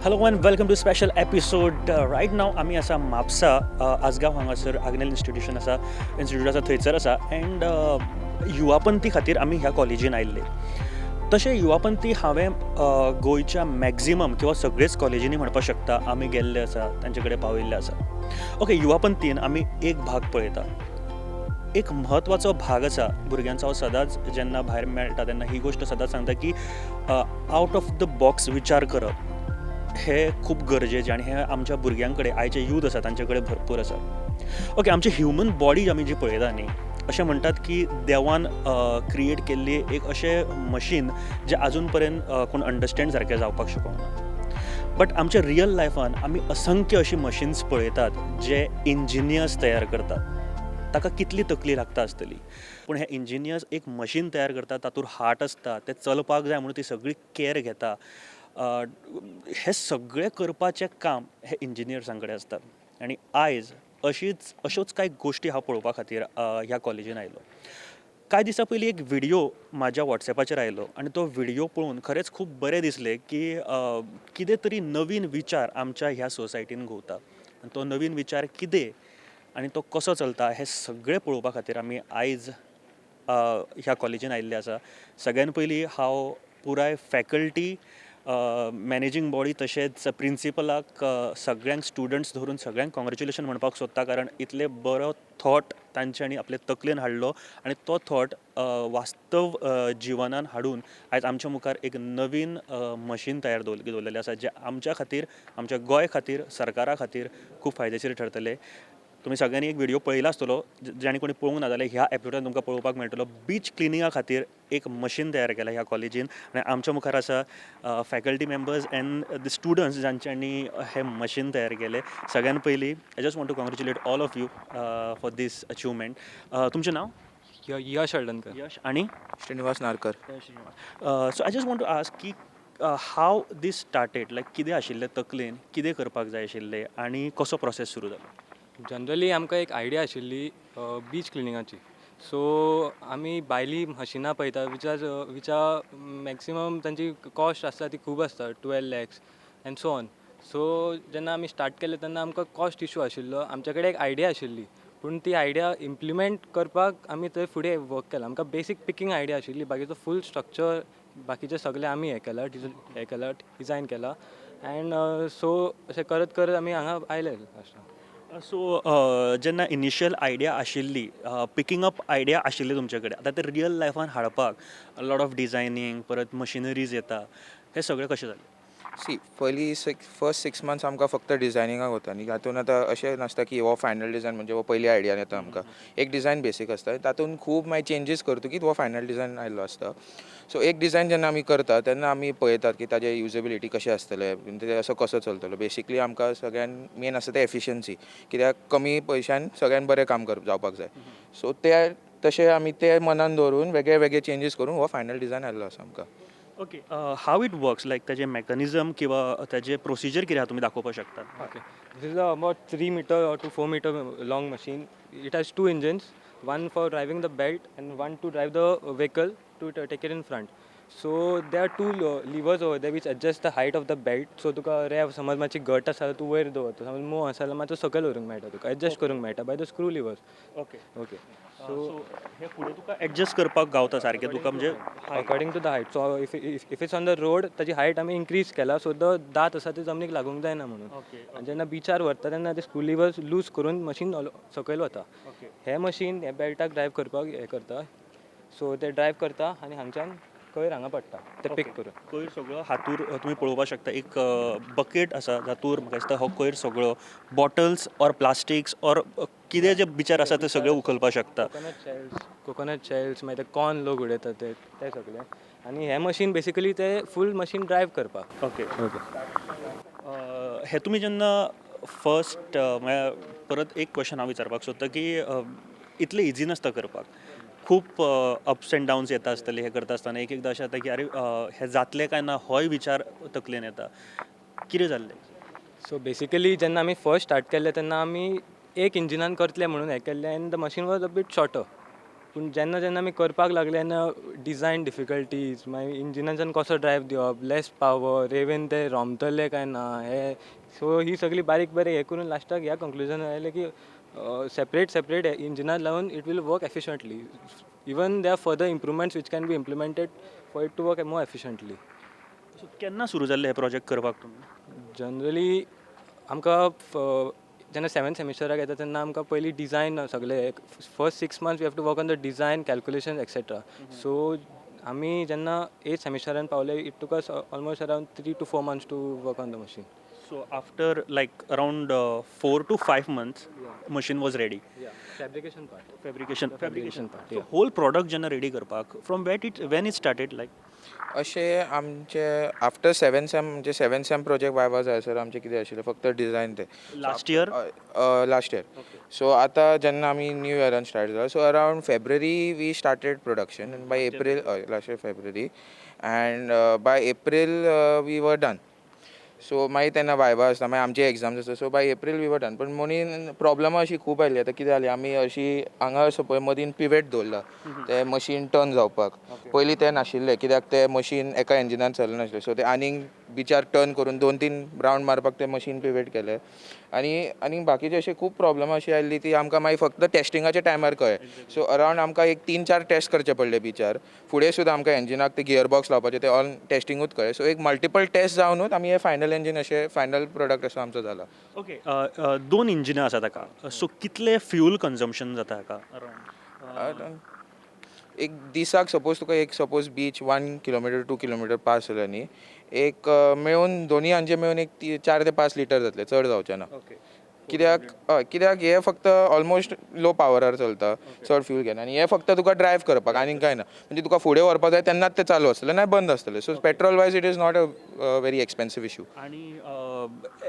Hello and welcome to special episode. Right now आम्ही असा म्हापसा आसगाव हांगासर आग्नेल इंस्टिट्यूट आसा थंयसर आसा अँड युवापंथी खातीर आमी ह्या कॉलेजीन आयिल्ले. तशें युवापंथी हांवें गोंयच्या मॅक्झिमम किंवा सगळेच कॉलेजींनी म्हणपाक शकता आमी गेल्ले आसा, तांचे कडेन पावयल्ले आसा. ओके, युवापंथीन आमी एक भाग पळयता. एक म्हत्वाचो भाग आसा भुरग्यांचो. हांव सदांच जेन्ना भायर मेळटा तेन्ना ही गोश्ट सदांच सांगता की आवट ऑफ द बॉक्स विचार करप हे खूब गरजेचें आनी हें आमच्या भुरग्यां कडेन आयचे यूथ आसा तांचे कडेन भरपूर आसा. ओके, आमची ह्युमन बॉडी आमी जी पळयता न्ही, अशें म्हणटात की देवान क्रिएट केल्ली एक अशें मशीन जें आजून पर्यंत कोण अंडरस्टँड सारकें जावपाक शकना. बट आमच्या रियल लायफान आमी असंख्य अशी मशीन्स पळयतात जे इंजिनियर्स तयार करतात. ताका कितली तकली लागता आसतली, पूण हे इंजिनियर्स एक मशीन तयार करतात, तातूंत हार्ट आसता, तें चलपाक जाय म्हणून ती सगळी कॅर घेता. हे सगळें करपाचें काम हे इंजिनियर्सां कडेन आसता. आनी आयज अश्योच कांय गोश्टी हांव पळोवपा खातीर ह्या कॉलेजीन आयलो. कांय दिसां पयलीं एक व्हिडिओ म्हाज्या वॉट्सॅपाचेर आयलो आनी तो व्हिडिओ पळोवन खरेंच खूब बरें दिसलें की कितें तरी नवीन विचार आमच्या ह्या सोसायटीन घुंवता. आनी तो नवीन विचार कितें आनी तो कसो चलता हें सगळें पळोवपा खातीर आमी आयज ह्या कॉलेजीन आयिल्ले आसा. सगळ्यान पयलीं हांव पुराय फॅकल्टी, मॅनेजींग बॉडी तशेंच प्रिंसिपलाक, सगळ्यांक स्टुडंट्स धरून सगळ्यांक कॉंग्रॅच्युलेशन म्हणपाक सोदता, कारण इतले बरो थॉट तांच्यांनी आपले तकलेन हाडलो आनी तो थॉट वास्तव जिवनान हाडून आयज आमच्या मुखार एक नवीन मशीन तयार दवरलेलें आसा, जें आमच्या खातीर, आमच्या गोंय खातीर, सरकारा खातीर खूब फायदेशीर ठरतलें. तुमी सगळ्यांनी एक व्हिडिओ पळयला आसतलो, जेणे कोणी पळोवंक ना जाल्यार ह्या एपिसोडान तुमकां पळोवपाक मेळटलो. बीच क्लिनिंगा खातीर एक मशीन तयार केला ह्या कॉलेजीन आनी आमच्या मुखार आसा faculty members and the students जांच्यांनी हें मशीन तयार केलें. सगळ्यान पयलीं I just want to congratulate all of you for this achievement. तुमचें नांव? यश हळदणकर. यश आणि Shrinivas Narkar. So I just want to ask की हाव दीस स्टार्टेड, लायक कितें आशिल्लें तकलेन, कितें करपाक जाय आशिल्लें आनी कसो प्रोसेस सुरू जालो? जनरली आमकां एक आयडिया आशिल्ली बीच क्लिनिंगाची. सो आमी भायली मशिनां पळयता विचा मॅक्सिमम तांची कॉस्ट आसता ती खूब आसता, 12 lakhs एंड सो ऑन. सो जेन्ना आमी स्टार्ट केलें तेन्ना आमकां कॉस्ट इशू आशिल्लो. आमचे कडेन एक आयडिया आशिल्ली, पूण ती आयडिया इम्प्लिमेंट करपाक आमी थंय फुडें वर्क केलां. आमकां बेसीक पिकींग आयडिया आशिल्ली, बाकीचो फूल स्ट्रक्चर बाकीचें सगळें आमी हें केलां डिझायन केलां. एंड सो अशें करत करत आमी हांगा आयले लास्टाक. सो जेन्ना इनिशियल आयडिया आशिल्ली, पिकींग अप आयडिया आशिल्ली तुमचे कडेन, आतां ते रियल लायफान हाडपाक लॉट ऑफ डिझायनींग, परत मशिनरीज येता, हें सगळें कशें जालें? पयलीं फर्स्ट 6 months आमकां फक्त डिझायनिंगाक वता न्ही. तातूंत आतां अशें नासता की हो फायनल डिझायन म्हणजे हो पयली आयडियान येता आमकां. एक डिझायन बेसीक आसता, तातूंत खूब मागीर चेंजीस करतकीर हो फायनल डिझायन आयल्लो आसता. सो एक डिझायन जेन्ना आमी करता तेन्ना आमी पळयतात की ताजें युजेबिलिटी कशें आसतलें, ते असो कसो चलतलो. बेसिकली आमकां सगळ्यान मेन आसा तें एफिशियन्सी, कित्याक कमी पयशान सगळ्यान बरें काम जावपाक जाय. सो तशें आमी ते मनान दवरून वेगळे वेगळे चेंजीस करून हो फायनल डिझायन आयल्लो आसा आमकां. ओके, हाव इट वर्क्स, लायक ताजें मेकॅनिझम किंवा ताजें प्रोसिजर कितें आहा तुमी दाखोवपाक शकतात? Okay. This is about 3 meter to 4 meter long machine. It has 2 engines, one for driving the belt and one to drive the vehicle to take it in front. So there are two levers over there which adjust the height of the belt. So तुका रेव समज मातशी घट आसा तूं वयर दवरता, समज mauve आसा जाल्यार मातसो सकयल व्हरूंक मेळटा, तुका एडजस्ट करूंक मेळटा by the screw levers. Okay, okay. So हे फुडें तुका एडजस्ट करपाक गावता सारकें, तुका म्हणजे according to the height. So if it's on the road ताची हायट आमी इन्क्रीज केला, सो द दात आसा ते जमनीक लागूंक जायना म्हणून. ओके. आनी जेन्ना बिचार व्हरता तेन्ना ते स्क्रू लिवर्स लूज करून मशीन सकयल वता. ओके. हे मशीन हे बेल्टाक ड्रायव्ह करपाक हें करता. सो ते ड्रायव्ह करता आनी हांगच्यान कयर हांगा पडटा ते पिक करून. कयर सगळो हातूर तुमी पळोवपाक शकता. एक बकेट आसा जातूर म्हाका दिसता हो कयर सगळो बॉटल्स ऑर प्लास्टिक्स ऑर कितें जे बिचार आसा ते सगळे उखलपाक शकता. कोकोनट शेल्स मागीर ते कॉर्न लोक उडयतात ते सगळे. आनी हे मशीन बेसिकली ते फूल मशीन ड्रायव्ह करपाक. ओके. हे तुमी जेन्ना फर्स्ट परत एक क्वेश्चन हांव विचारपाक सोदता की इतलें इजी नासता करपाक. खूब अप्स एंड डावन्स येता आसतले हे करता आसतना. एकदां अशें जाता की अरे हें जातलें काय ना होय विचार तकलेन येता. कितें जाल्लें? सो बेसिकली जेन्ना आमी फर्स्ट स्टार्ट केल्लें तेन्ना आमी एक इंजिनान करतले म्हणून हें केल्लें and the machine was a bit shorter. पूण जेन्ना जेन्ना आमी करपाक लागले तेन्ना डिजायन डिफिकल्टीज मागीर इंजिनाच्यान कसो ड्रायव्ह दिवप लेस पावर इवन ते रोमतले काय ना हे सो ही सगळी बारीक बारीक हे करून लास्टाक ह्या कंक्लुजन आयलें की सेपरेट इंजिनार लावन it will work efficiently even they are further improvements which can be implemented for it to work more efficiently. So केन्ना सुरू जाल्ले हे प्रोजेक्ट करपाक तुमी? जनरली आमकां जेन्ना 7th सेमिस्टराक येता तेन्ना आमकां पयलीं डिजायन सगळे first 6 months we have to work on the design calculation etcetera. So आमी जेन्ना 8th सेमिस्टरान पावले it took us almost around 3 to 4 months to work on the machine. So after like around 4 to 5 months, machine was ready. Fabrication part. Fabrication part. So Yeah. whole product जेन्ना ready करपाक from when it started like? अशें आमचे after 7th sem म्हणजे 7th sem project viva जाय sir आमचे कितें आशिल्लें फक्त डिजायन ते Last year? Last year. So आतां जेन्ना आमी न्यू इयरान स्टार्ट जाला so around February we started production and by April last year February and by April we were done. So मागीर तेन्ना वायवा आसता मागीर आमचे एग्जाम्स आसता so by April we were done. पण मदीं प्रॉब्लमां अशी खूब आयली आतां कितें जालें आमी अशी हांगा असो पळय मदीं पिवेट दवरला ते मशीन टर्न जावपाक. पयलीं तें नाशिल्लें कित्याक तें मशीन एका इंजिनान चलनाशिल्लें सो ते आनीक बिचार टर्न करून 2-3 रावंड मारपाक तें मशीन पिवेट केलें आनी बाकीचे अशे खूब प्रॉब्लमां अशी आयली ती आमकां मागीर फक्त टेस्टिंगाच्या टायमार कळ्ळें. सो अरावंड आमकां एक 3-4 टेस्ट करचे पडले बिचार फुडें सुद्दां आमकां इंजिनाक ते गियर बॉक्स लावपाचे ते ऑल टेस्टिंगूच कळ्ळें. सो एक मल्टिपल टेस्ट जावनूच आमी हे फायनल इंजीन अशें फायनल प्रोडक्ट असो आमचो जाला. ओके 2 इंजिनां आसात ताका सो कितले फ्यूल कन्जम्पशन जाता हाका अरावंड? एक दिसाक सपोज तुका एक सपोज बीच 1 किलोमिटर 2 किलोमिटर पास जालें न्ही एक मेळून दोनी हांचे मेळून एक 4 ते 5 लिटर जातले चड जावचे ना. कित्याक हे फक्त ऑलमोस्ट लो पावरार चलता चड फ्यूल घेना आनी हे फक्त तुका ड्रायव्ह करपाक आनीक काय ना म्हणजे तुका फुडें व्हरपाक जाय तेन्नाच ते चालू आसतले ना बंद आसतले. So petrol wise it is not a very expensive issue. आणि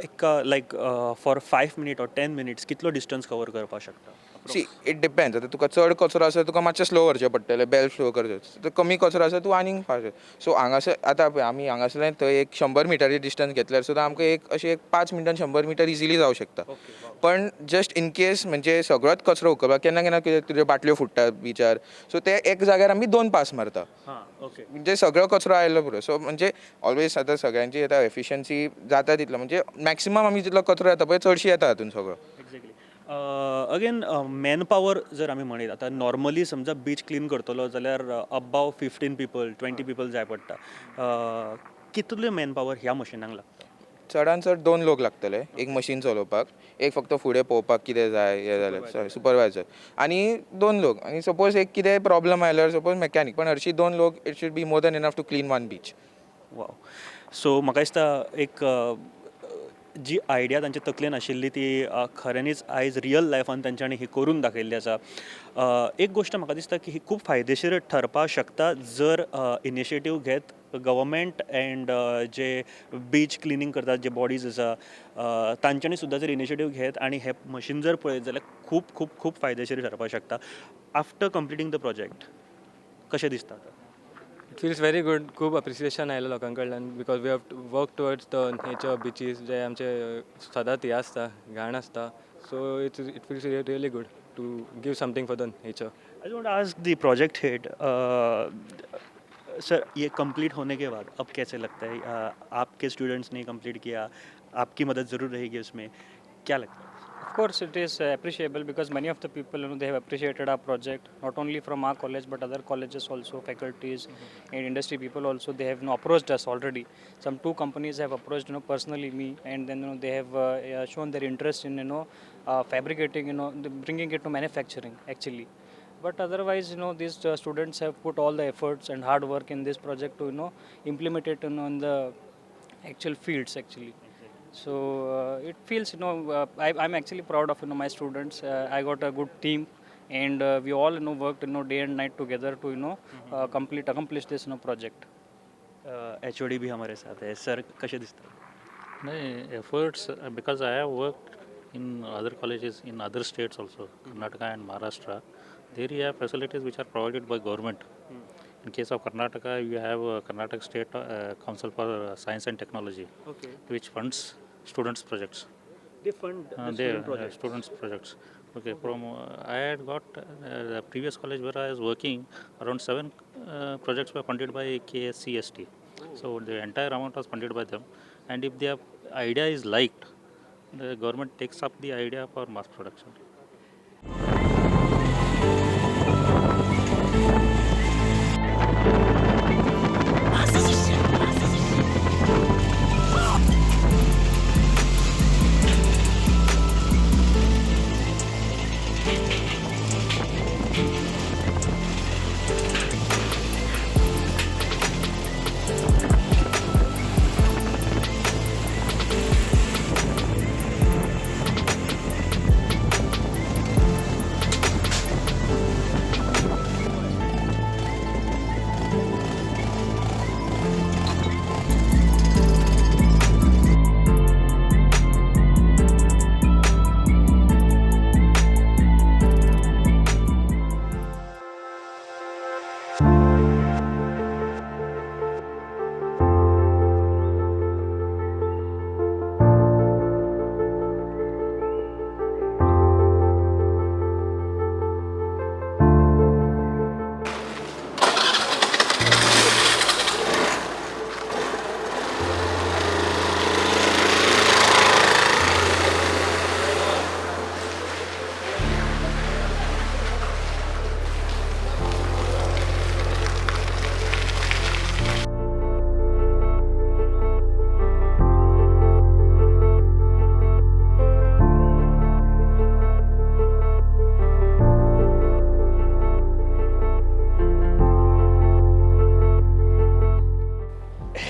एक like for 5 minute or 10 minutes कितलो डिस्टन्स कवर करपाक शकता? See it depends. आतां तुका चड कचरो आसा तुका मातशें स्लो व्हरचें पडटलें बेल स्लो करचें. कमी कचरो आसा तूं आनीक फास्ट. सो हांगासर आतां पळय आमी हांगासरल्यान थंय एक 100 मिटराचें डिस्टन्स घेतल्यार सुद्दां आमकां एक अशें एक 5 मिनटान 100 मिटर इजिली जावं शकता. पण जस्ट इन केस म्हणजे सगळोच कचरो उखलपाक केन्ना केन्ना कितें तुज्यो बाटल्यो फुट्टात बिचार सो ते एक जाग्यार आमी 2 पास मारता म्हणजे सगळो कचरो आयलो पुरो. सो म्हणजे ऑलवेज आतां सगळ्यांची आतां एफिशियन्सी जाता तितलो म्हणजे मॅक्सिमम आमी जितलो कचरो येता पळय चडशी येता हातून सगळो. एक्झॅक्टली. अगेन मॅन पॉवर जर आमी म्हणीत आतां नॉर्मली समजा बीच क्लीन करतलो जाल्यार अबाव 15 people 20 people जाय पडटा. कितले मॅन पॉवर ह्या मशिनाक लागता? चडान चड 2 लोक लागतले एक मशीन चलोवपाक एक फक्त फुडें पळोवपाक कितें जाय हें जाल्यार सुपरवायझर आनी 2 लोक आनी सपोज एक कितें प्रॉब्लम आयल्यार सपोज मेकॅनीक पण हरशीं 2 लोक it should be more than enough to clean 1 beach. Wow. So म्हाका दिसता एक जी आयडिया तांच्या तकलेन आशिल्ली ती खऱ्यांनीच आयज रियल लायफान तांच्यांनी ही करून दाखयल्ली आसा. एक गोश्ट म्हाका दिसता की ही खूब फायदेशीर ठरपाक शकता जर इनिशिएटीव घेत government and J beach cleaning करतात जे बॉडीज आसा तांच्यांनी सुद्दां जर इनिशिएटीव घेत आनी हे मशीन जर पळयत जाल्यार खूब खूब खूब फायदेशीर ठरपाक शकता. आफ्टर कंप्लिटींग द प्रोजेक्ट कशें दिसता? It feels very good. खूब अप्रिसिएशन आयलें लोकां कडल्यान because we have to work towards the nature beaches जे आमचे सदांच हे आसता घाण आसता. So it feels really good to give something for the nature. I want to ask the project head sir ये कंप्लीट होने के बाद अब कैसे लगता है? आपके स्टूडेंट्स ने कंप्लीट किया, आपकी मदद ज़रूर रहेगी उसमें, क्या लगता है? Of course, it is appreciable because many of the people, they have appreciated our project, not only from our college but other colleges also, faculties and industry people also. They have approached us already. Some 2 companies have approached personally me, and then they have shown their interest in fabricating, bringing it to manufacturing actually. But otherwise, these students have put all the efforts and hard work in this project to implement it on the actual fields actually. So it feels I'm actually proud of my students. I got a good team and we all worked day and night together to accomplish this project. HOD भी हमारे साथ है sir, कसे दिसतं? नहीं efforts because I have worked in other colleges in other states also, Karnataka and Maharashtra. There you have facilities which are provided by government. In case of Karnataka, you have Karnataka State Council for Science and Technology, which funds students' projects. They fund the student projects. Students' projects. Okay, from I had got the previous college where I was working, around seven projects were funded by KSCST. So the entire amount was funded by them, and if their idea is liked, the government takes up the idea for mass production.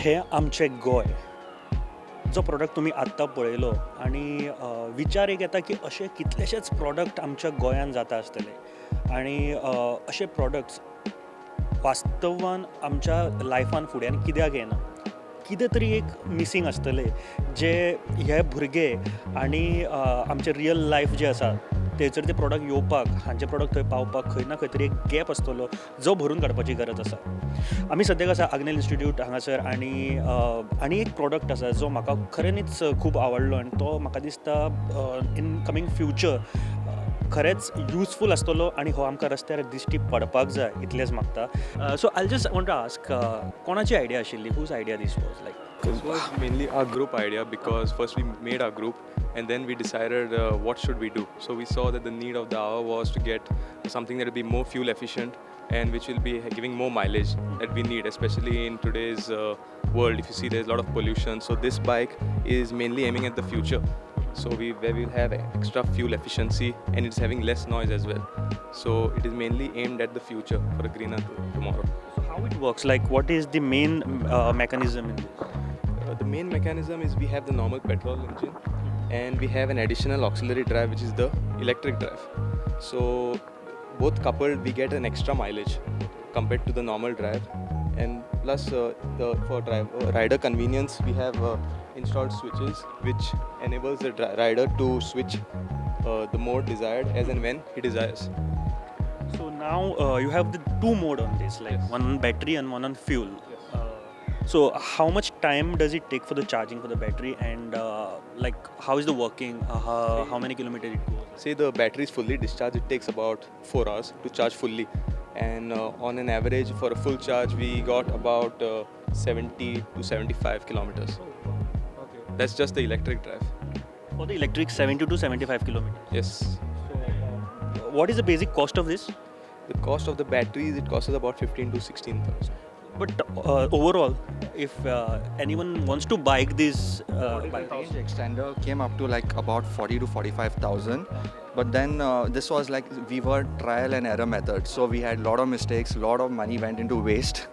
हे आमचें गोय जो product तुमी आत्तां पळयलो आनी विचार एक येता की अशे कितलेशेच प्रोडक्ट आमच्या गोंयांत जाता आसतले आनी अशे प्रोडक्ट्स वास्तवान आमच्या लायफान फुड्यान कित्याक येना कितें तरी एक मिसींग आसतलें जे हे भुरगे आनी आमचे रियल लायफ जे आसा थंयसर ते प्रोडक्ट येवपाक हांचे प्रोडक्ट थंय पावपाक खंय ना खंय तरी एक गॅप आसतलो जो भरून काडपाची गरज आसा आमी सद्याक आसा आग्नेल इन्स्टिट्यूट हांगासर आनी एक प्रोडक्ट आसा जो म्हाका खऱ्यांनीच खूब आवडलो आनी तो म्हाका दिसता इन कमींग फ्युचर खरेंच युजफूल आसतलो आनी हो आमकां रस्त्यार दिश्टी पडपाक जाय इतलेंच मागता so I just want to ask कोणाची आयडिया आशिल्ली whose idea this was like This was mainly our group idea because first we made our group and then we decided what should we do. So we saw that the need of the hour was to get something that will be more fuel efficient and which will be giving more mileage that we need, especially in today's world. If you see, there's a lot of pollution. So this bike is mainly aiming at the future. So where we'll have extra fuel efficiency and it's having less noise as well. So it is mainly aimed at the future for a greener tomorrow. So how it works, like what is the main mechanism in this? The main mechanism is we have the normal petrol engine and we have an additional auxiliary drive which is the electric drive. So both coupled we get an extra mileage compared to the normal drive, and plus for rider convenience we have installed switches which enables the rider to switch the mode desired as and when he desires. So now you have the two mode on this, like Yes. one on battery and one on fuel. So how much time does it take for the charging for the battery, and like how is the working? How many kilometers it goes? Say the battery is fully discharged, it takes about 4 hours to charge fully, and on an average for a full charge we got about 70 to 75 kilometers. Okay. That's just the electric drive. For the electric, 70 to 75 kilometers. Yes. So what is the basic cost of this? The cost of the batteries, it costs us about 15 to 16,000. But overall, if anyone wants to buy this bike, Range extender came up to like about 40 to 45,000, but then this was like we were trial and error method, so we had a lot of mistakes, a lot of money went into waste.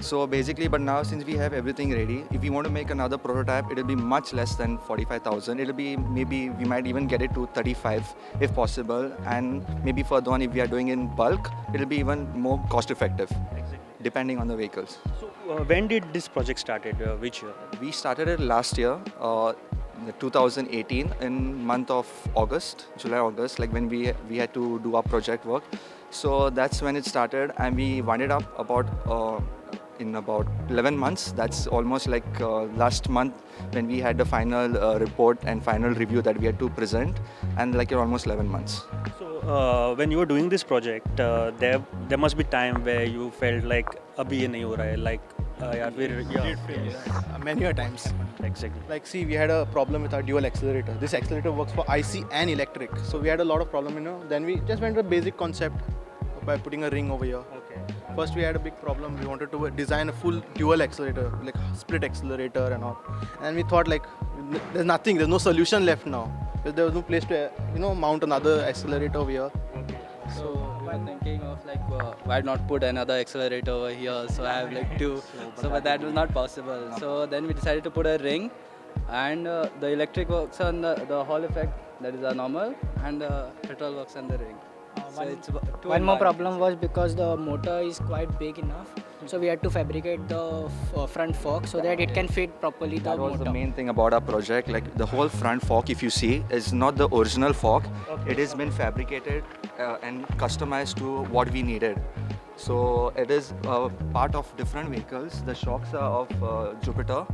So basically, but now since we have everything ready, if we want to make another prototype, it'll be much less than 45,000. It'll be maybe we might even get it to 35 if possible, and maybe further on if we are doing in bulk, it'll be even more cost effective. Depending on the vehicles. so when did this project started? Which year? We started it last year, 2018, in month of August, July, August, like when we had to do our project work. So that's when it started, and we wound it up about in about 11 months. That's almost like last month when we had the final report and final review that we had to present, and like almost 11 months. So when you were doing this project, there must be time where you felt like abhi ye nahi ho raha hai, like Many a times. exactly. Like, see, we had a problem with our dual accelerator. This accelerator works for IC and electric. So we had a lot of problem, Then we just went to a basic concept by putting a ring over here. Okay. First, we had a big problem. We wanted to design a full dual accelerator, like split accelerator and all. And we thought, like, there's nothing, there's no solution left now. There was no place to, mount another accelerator over here. So we were thinking of like why not put another accelerator over here, so I have like two, but that was not possible. So then we decided to put a ring, and the electric works on the Hall effect, that is our normal, and the petrol works on the ring. So it's two One in more one. problem was because the motor is quite big enough, so we had to fabricate the front fork so that it can fit properly the That was motor. the main thing about our project. Like the whole front fork, if you see, is not the original fork. It has been fabricated and customized to what we needed. So it is part of different vehicles. The shocks are of Jupiter.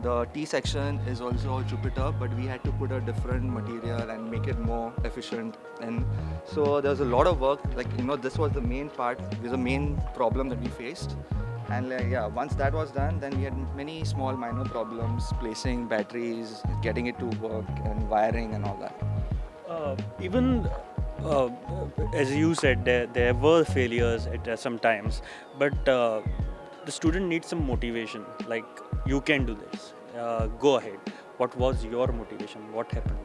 The T section is also Jupiter, but we had to put a different material and make it more efficient. And so there's a lot of work. Like this was the main part. This was the main problem that we faced. And once that was done, then we had many small minor problems, placing batteries, getting it to work, and wiring and all that. Even as you said, there were failures at some times, but the student needs some motivation. Like, you can do this. Go ahead. What was your motivation? What happened?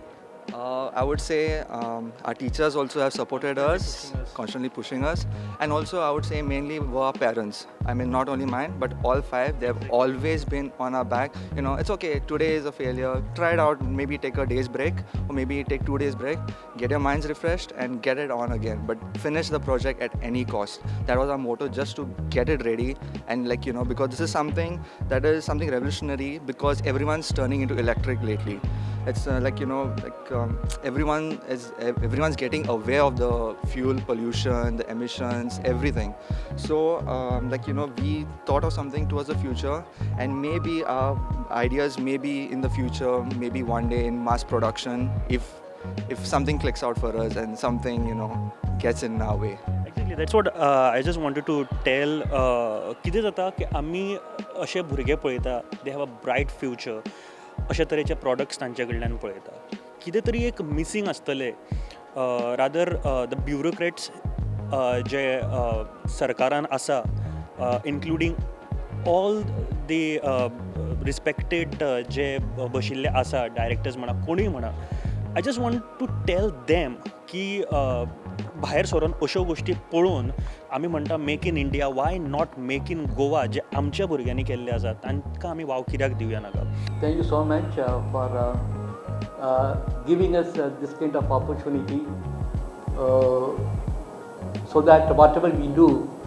I would say our teachers also have supported us, constantly pushing us, and also I would say mainly were our parents. I mean, not only mine, but all five. They have always been on our back. It's okay. Today is a failure. Try it out. Maybe take a day's break, or maybe take 2 days break. Get your minds refreshed and get it on again. But finish the project at any cost. That was our motto, just to get it ready. And because this is something that is something revolutionary, because everyone's turning into electric lately. It's everyone's getting aware of the fuel pollution, the emissions, everything. So we thought of something towards the future, and maybe our ideas maybe in the future, maybe one day in mass production, if something clicks out for us and something gets in our way. Exactly, that's what I just wanted to tell. कितें जाता की आमी अशे भुरगे पळयता, they have a bright future. अशा तरेचे products तांचे कडल्यान पळयता. कितें तरी एक मिसींग आसतलें. रादर द ब्युरोक्रेट्स जे सरकारान आसा, इन्क्लुडींग ऑल द रिस्पेक्टेड जे बशिल्ले आसा, डायरेक्टर्स म्हणा, कोणूय म्हणा, I just want to tell them की भायर सरून अश्यो गोश्टी पळोवन आमी म्हणटा make in India, why not make in Goa, जे आमच्या भुरग्यांनी केल्ले आसा तांकां आमी वाव कित्याक दिवया नाका. Thank you so much for giving us this kind of opportunity so that whatever we do,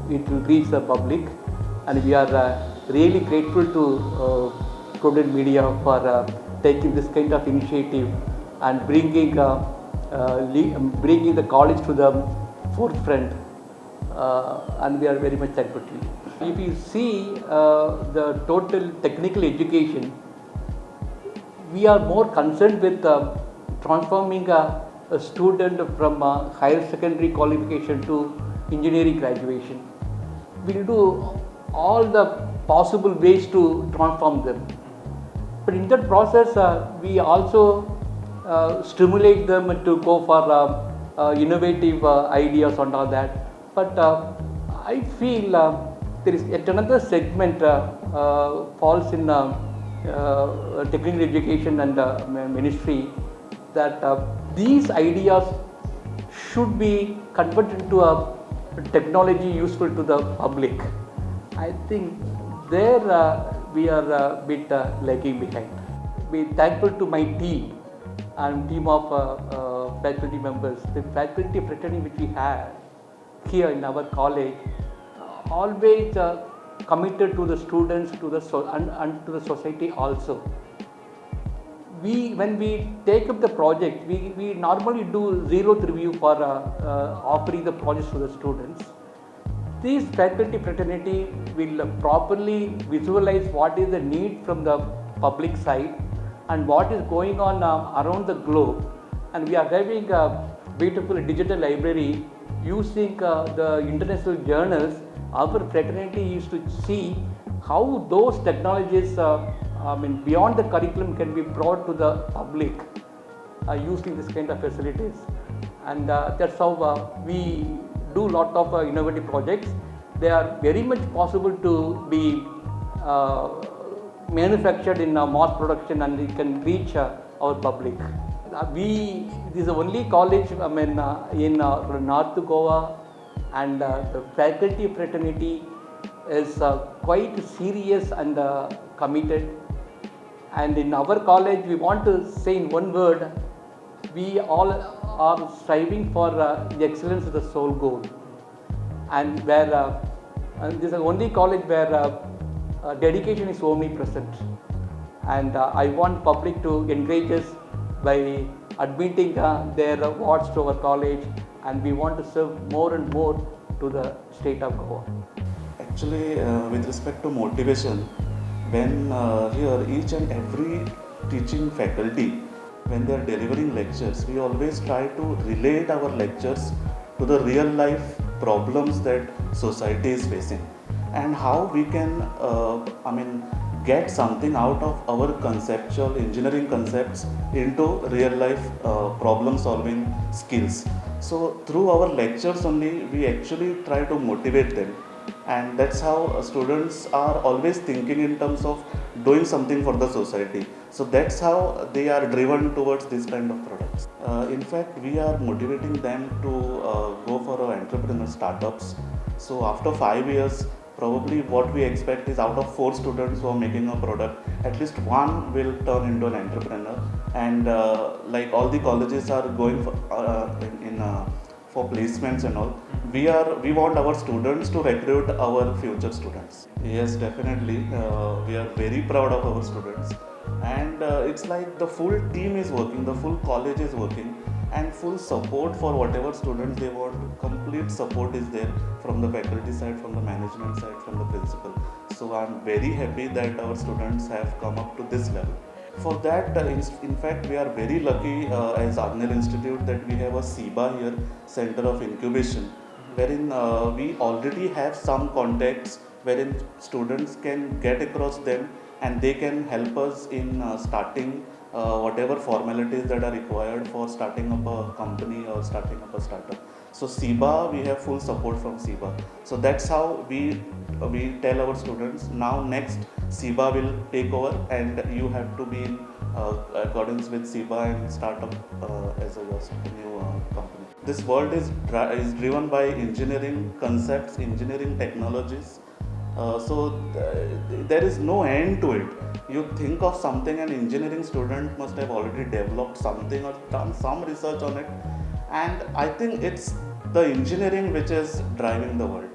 it will reach the public, and we are really grateful to Prudent Media for taking this kind of initiative and bringing the college to the forefront, and we are very much thankful to you. If you see the total technical education, we are more concerned with transforming a student from higher secondary qualification to engineering graduation. We will do all the possible ways to transform them. But in that process, we also stimulate them to go for innovative ideas and all that. But I feel there is yet another segment falls in technical education and ministry, that these ideas should be converted into a technology useful to the public. I think there we are a bit lagging behind. Be thankful to my team and team of faculty members. The faculty fraternity which we have here in our college always committed to the students, to the and to the society also. When we take up the project, we normally do zeroth review for offering the projects to the students. this faculty fraternity will properly visualize what is the need from the public side and what is going on around the globe, and we are having a beautiful digital library using the international journals. Our fraternity used to see how those technologies beyond the curriculum can be brought to the public using this kind of facilities, and that's how we do lot of innovative projects. They are very much possible to be manufactured in mass production, and it can reach our public. This is the only college in North Goa, and the faculty fraternity is quite serious and committed. And in our college, we want to say in one word, we all are striving for the excellence of the sole goal, and where and this is the only college where dedication is omnipresent. And I want public to encourage us by admitting their awards to our college, and we want to serve more and more to the state of Goa. Actually, with respect to motivation, when here each and every teaching faculty, when they are delivering lectures, we always try to relate our lectures to the real life problems that society is facing, and how we can get something out of our conceptual engineering concepts into real life problem solving skills. So through our lectures only, we actually try to motivate them, and that's how students are always thinking in terms of doing something for the society. So that's how they are driven towards this kind of products. In fact, we are motivating them to go for our entrepreneur startups. So after 5 years, probably what we expect is out of 4 students who are making a product, at least one will turn into an entrepreneur. And like all the colleges are going for placements and all, we want our students to recruit our future students. Yes, definitely. We are very proud of our students, and it's like the full team is working, the full college is working, and full support for whatever students they want. Complete support is there from the faculty side, from the management side, from the principal. So I'm very happy that our students have come up to this level. For that, in fact, we are very lucky as Agnel Institute that we have a CIBA here, Center of Incubation, wherein we already have some contacts wherein students can get across them, and they can help us in starting whatever formalities that are required for starting up a company or starting up a startup. So CIBA, we have full support from CIBA. So that's how we tell our students, now next CIBA will take over, and you have to be in accordance with CIBA and start up as a new company. This world is driven by engineering concepts, engineering technologies. There is no end to it. You think of something, an engineering student must have already developed something or done some research on it, and I think it's the engineering which is driving the world.